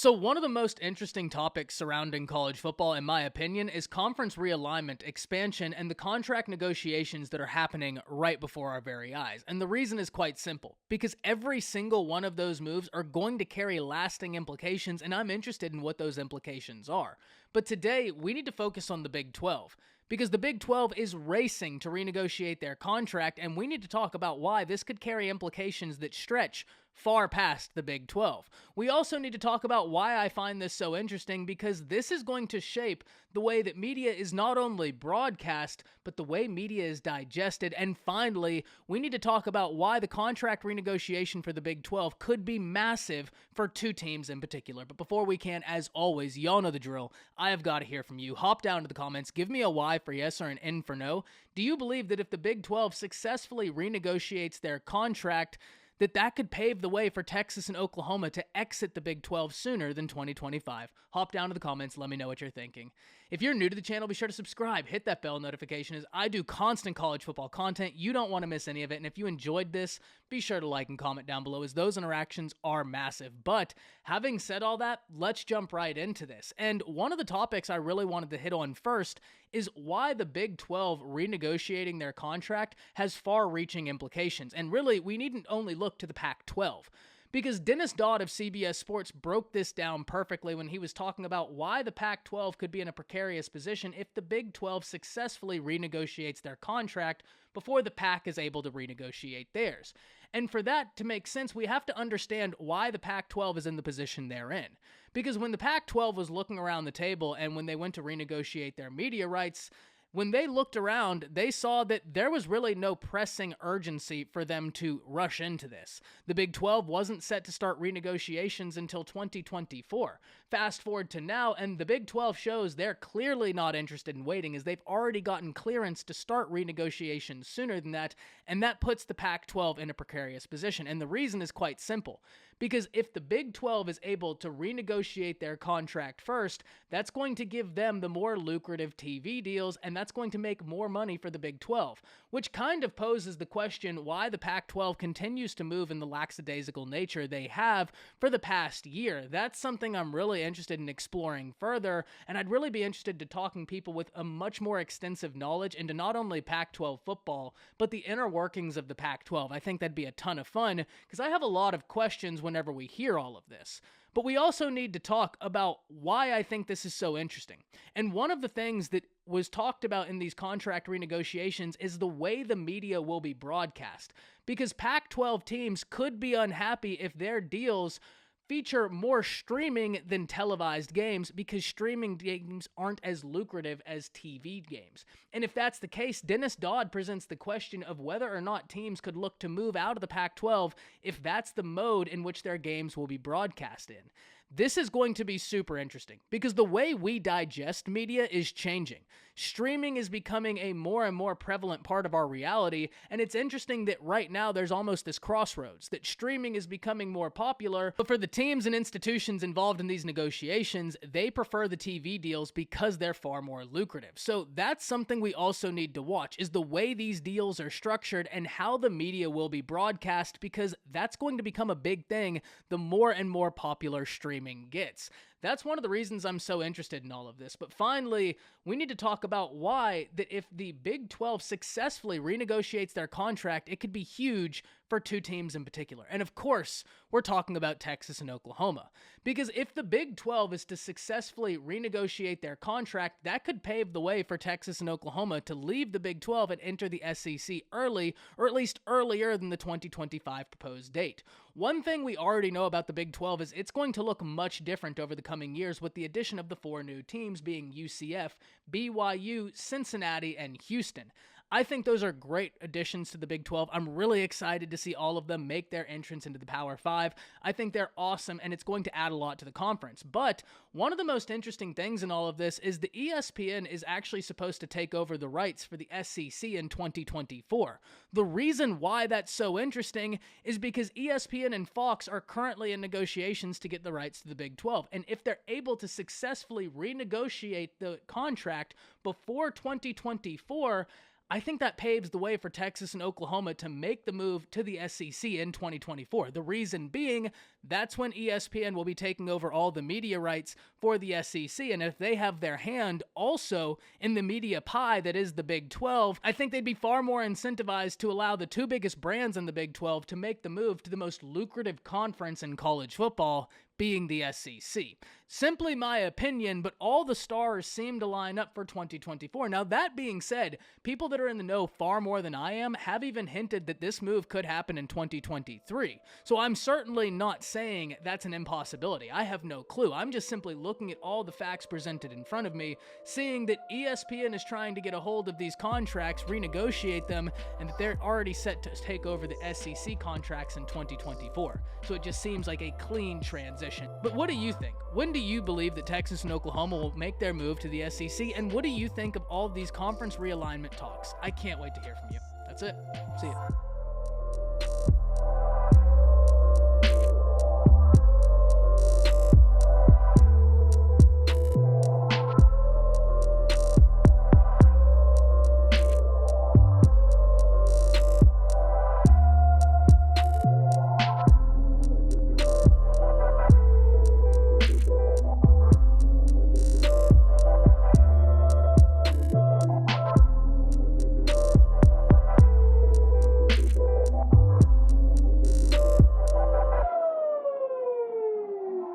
So one of the most interesting topics surrounding college football, in my opinion, is conference realignment, expansion, and the contract negotiations that are happening right before our very eyes. And the reason is quite simple, because every single one of those moves are going to carry lasting implications, and I'm interested in what those implications are. But today, we need to focus on the Big 12. Because the Big 12 is racing to renegotiate their contract, and we need to talk about why this could carry implications that stretch far past the Big 12. We also need to talk about why I find this so interesting, because this is going to shape the way that media is not only broadcast, but the way media is digested. And finally, we need to talk about why the contract renegotiation for the Big 12 could be massive for two teams in particular. But before we can, as always, y'all know the drill. I have got to hear from you. Hop down to the comments. Give me a Y for yes or an N for no. Do you believe that if the Big 12 successfully renegotiates their contract, that could pave the way for Texas and Oklahoma to exit the Big 12 sooner than 2025? Hop down to the comments, let me know what you're thinking. If you're new to the channel, be sure to subscribe, hit that bell notification, as I do constant college football content. You don't want to miss any of it, and if you enjoyed this, be sure to like and comment down below, as those interactions are massive. But having said all that, let's jump right into this. And one of the topics I really wanted to hit on first is why the Big 12 renegotiating their contract has far-reaching implications. And really, we needn't only look to the Pac-12. Because Dennis Dodd of CBS Sports broke this down perfectly when he was talking about why the Pac-12 could be in a precarious position if the Big 12 successfully renegotiates their contract before the Pac is able to renegotiate theirs. And for that to make sense, we have to understand why the Pac-12 is in the position they're in. Because when the Pac-12 was looking around the table and when they went to renegotiate their media rights, when they looked around, they saw that there was really no pressing urgency for them to rush into this. The Big 12 wasn't set to start renegotiations until 2024. Fast forward to now, and the Big 12 shows they're clearly not interested in waiting, as they've already gotten clearance to start renegotiations sooner than that, and that puts the Pac-12 in a precarious position. And the reason is quite simple. Because if the Big 12 is able to renegotiate their contract first, that's going to give them the more lucrative TV deals, and that's going to make more money for the Big 12, which kind of poses the question why the Pac-12 continues to move in the lackadaisical nature they have for the past year. That's something I'm really interested in exploring further, and I'd really be interested to talking people with a much more extensive knowledge into not only Pac-12 football, but the inner workings of the Pac-12. I think that'd be a ton of fun, because I have a lot of questions whenever we hear all of this. But we also need to talk about why I think this is so interesting. And one of the things that was talked about in these contract renegotiations is the way the media will be broadcast. Because Pac-12 teams could be unhappy if their deals feature more streaming than televised games, because streaming games aren't as lucrative as TV games. And if that's the case, Dennis Dodd presents the question of whether or not teams could look to move out of the Pac-12 if that's the mode in which their games will be broadcast in. This is going to be super interesting, because the way we digest media is changing. Streaming is becoming a more and more prevalent part of our reality, and it's interesting that right now there's almost this crossroads, that streaming is becoming more popular, but for the teams and institutions involved in these negotiations, they prefer the TV deals because they're far more lucrative. So that's something we also need to watch, is the way these deals are structured and how the media will be broadcast, because that's going to become a big thing the more and more popular streaming gets. That's one of the reasons I'm so interested in all of this. But finally, we need to talk about why that if the Big 12 successfully renegotiates their contract, it could be huge for two teams in particular. And of course, we're talking about Texas and Oklahoma. Because if the Big 12 is to successfully renegotiate their contract, that could pave the way for Texas and Oklahoma to leave the Big 12 and enter the SEC early, or at least earlier than the 2025 proposed date. One thing we already know about the Big 12 is it's going to look much different over the coming years, with the addition of the four new teams being UCF, BYU, Cincinnati, and Houston. I think those are great additions to the Big 12. I'm really excited to see all of them make their entrance into the Power 5. I think they're awesome, and it's going to add a lot to the conference. But one of the most interesting things in all of this is the ESPN is actually supposed to take over the rights for the SEC in 2024. The reason why that's so interesting is because ESPN and Fox are currently in negotiations to get the rights to the Big 12. And if they're able to successfully renegotiate the contract before 2024, I think that paves the way for Texas and Oklahoma to make the move to the SEC in 2024. The reason being, that's when ESPN will be taking over all the media rights for the SEC, and if they have their hand also in the media pie that is the Big 12, I think they'd be far more incentivized to allow the two biggest brands in the Big 12 to make the move to the most lucrative conference in college football, being the SEC. Simply my opinion, but all the stars seem to line up for 2024. Now, that being said, people that are in the know far more than I am have even hinted that this move could happen in 2023. So I'm certainly not saying that's an impossibility. I have no clue. I'm just simply looking at all the facts presented in front of me, seeing that ESPN is trying to get a hold of these contracts, renegotiate them, and that they're already set to take over the SEC contracts in 2024. So it just seems like a clean transition. But what do you think? When do you believe that Texas and Oklahoma will make their move to the SEC? And what do you think of all of these conference realignment talks? I can't wait to hear from you. That's it. See ya.